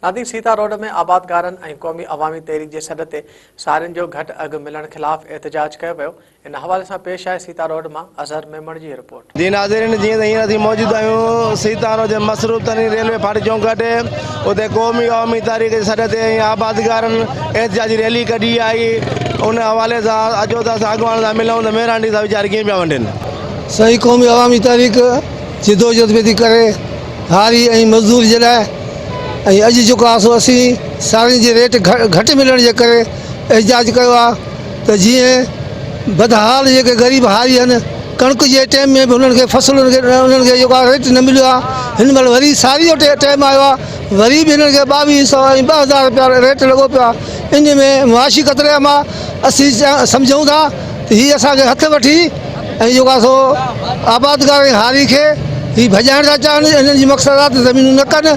नादिक Sita road में आबादगारन ऐं क़ौमी अवामी तहरीक के सॾ ते सारियुनि जो घटि अघु मिलण ख़िलाफ़ एहतजाज कयो वियो। इन हवाले से पेश आहे सीता रोड में अज़हर मेमण की रिपोर्ट। जी नाज़रीन, जीअं त हींअर असीं मौजूदु आहियूं सीता रोड जे मसरूफ़ तरीन रेलवे फाटक चौंक ते। उते क़ौमी अवामी तहरीक जे सॾ ते आबादगारनि एहतजाजी रैली कढी आई। उन हवाले सां अचो त असां अॻवान सां मिलूं त मेहरानी सां वीचार कीअं पिया वंडनि। सही क़ौमी अवामी तहरीक जिदोजहद में थी करे हारी ऐं मज़दूर जे लाइ ऐं अॼु जेको आहे सो असीं साड़ियुनि जे रेट घटि मिलण जे करे एहतजाज कयो आहे त जीअं बदहाल जेके ग़रीब हारी आहिनि, कणिक जे टाइम में बि उन्हनि खे फसलुनि खे उन्हनि खे जेको आहे रेट न मिलियो आहे। हिन महिल वरी साड़ी जो टाइम आयो आहे, वरी बि हिननि खे 2200 ऐं 2000 रुपया रेट लॻो पियो आहे। इन में मुआशी ख़तरे मां असीं सम्झूं था त हीअ असांखे हथु वठी ऐं जेको आहे सो आबादगार हारी खे ही भॼाइण था चाहिनि। हिननि जी मक़सद आहे त ज़मीनूं न कनि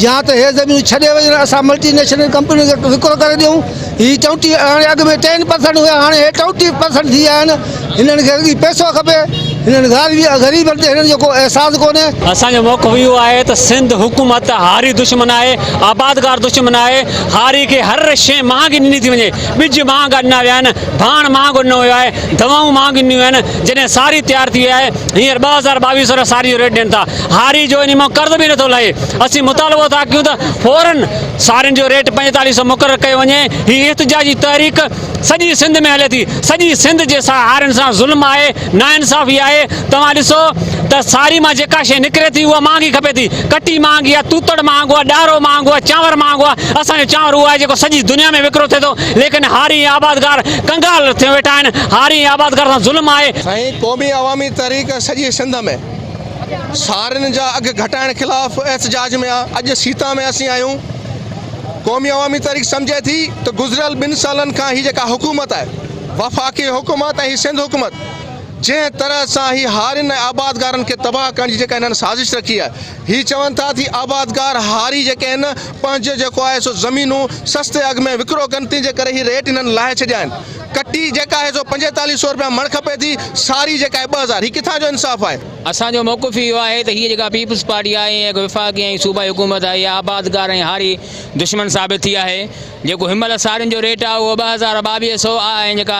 या त हे ज़मीनूं छॾे वञनि, असां मल्टीनेशनल कंपनी खे विकिरो करे ॾियूं। हीअ 34 हाणे अॻु में 10% हुया, हाणे हे 34% थी विया आहिनि। हिननि खे पैसो खपे, हिननि ग़रीबनि ते हिननि जो को अहसासु कोन्हे। असांजो मौक़िफ़ इहो आहे त सिंध हुकूमत हारी दुश्मन आहे, आबादगार दुश्मन आहे। हारी खे हर शइ महांगी ॾिनी थी वञे, ॿिज महांगा ॾिना विया आहिनि, भाण महांगो ॾिनो वियो आहे, दवाऊं महांगी ॾिनियूं आहिनि। जॾहिं साड़ी तयारु थी आहे हींअर 2000-2200 साड़ी जो रेट ॾियनि था। हारी जो इन मां कर्ज़ बि नथो लहे। असीं मुतालबो था कयूं त फौरन साड़ियुनि जो रेट 4500 मुक़ररु कयो वञे। हीअ एहतजाजी तहरीक सॼी सिंध में हले थी। सॼी सिंध जे हारियुनि सां ज़ुल्म आहे, नाइंसाफ़ी आहे। तव्हां ॾिसो त साड़ी मां जेका शइ निकिरे थी उहा महांगी खपे थी। कटी महांगी आहे, तूतड़ महांगो आहे, ॾारो महांगो आहे, चांवर महांगो आहे। असांजो चांवर उहो आहे जेको सॼी दुनिया में विकिरो थिए थो, लेकिन हारी आबादगार कंगाल थी वेठा आहिनि। हारी आबादगार सां ज़ुल्म आहे। साईं, क़ौमी अवामी तहरीक सॼी सिंध में साड़ियुनि जा अघु घटाइण ख़िलाफ़ एहतजाज में आहे। अॼु सीता में असीं आहियूं। क़ौमी अवामी तहरीक सम्झे थी त गुज़िरियल 2 सालनि खां हीअ जेका हुकूमत आहे, वफ़ाक़ी हुकूमत ऐं सिंध हुकूमत, जंहिं तरह सां ही हारियुनि ऐं आबादगारनि खे तबाह करण जी जेका हिननि साज़िश रखी आहे, हीअ चवनि था थी आबादगार हारी जेके आहिनि पंहिंजो जेको आहे सो ज़मीनूं सस्ते अघ में विकिरो कनि थी, जे करे हीअ रेट हिननि लाहे छॾिया आहिनि। कटी जेका आहे सो 4500 रुपया मण खपे थी, साड़ी जेका आहे 2000। हीअ किथां जो इंसाफ़ आहे? असांजो मौक़िफ़ इहो आहे त हीअ जेका पीपल्स पार्टी आहे ऐं वफ़ाक़ी ऐं सूबाई हुकूमत आहे, इहा आबादगार ऐं हारी दुश्मन साबित थी आहे। जेको हिनमहिल साड़ियुनि जो रेट आहे उहो 2200 आहे ऐं जेका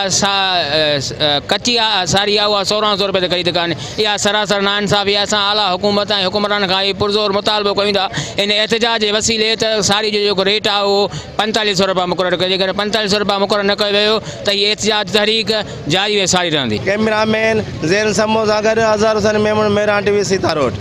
कची साड़ी आहे उहा 1600 रुपए ते ख़रीद कनि। इहा सरासर नाइंसाफ़ी आहे। असां आला हुकूमत ऐं हुकुमरान खां इहो पुरज़ोर मुतालबो कयूं था इन एहतजाज जे वसीले त साड़ी जो जेको रेट आहे उहो 4500 रुपया मुक़ररु कयो। जेकर 4500 रुपया मुक़ररु न कयो वियो त हीअ एहतजाज तहरीक जारी वे सारी रहंदी। कैमरामैन ज़ैन समो सां गॾु अज़हर हुसैन मेमण, मेहरान टीवी, सीता रोड।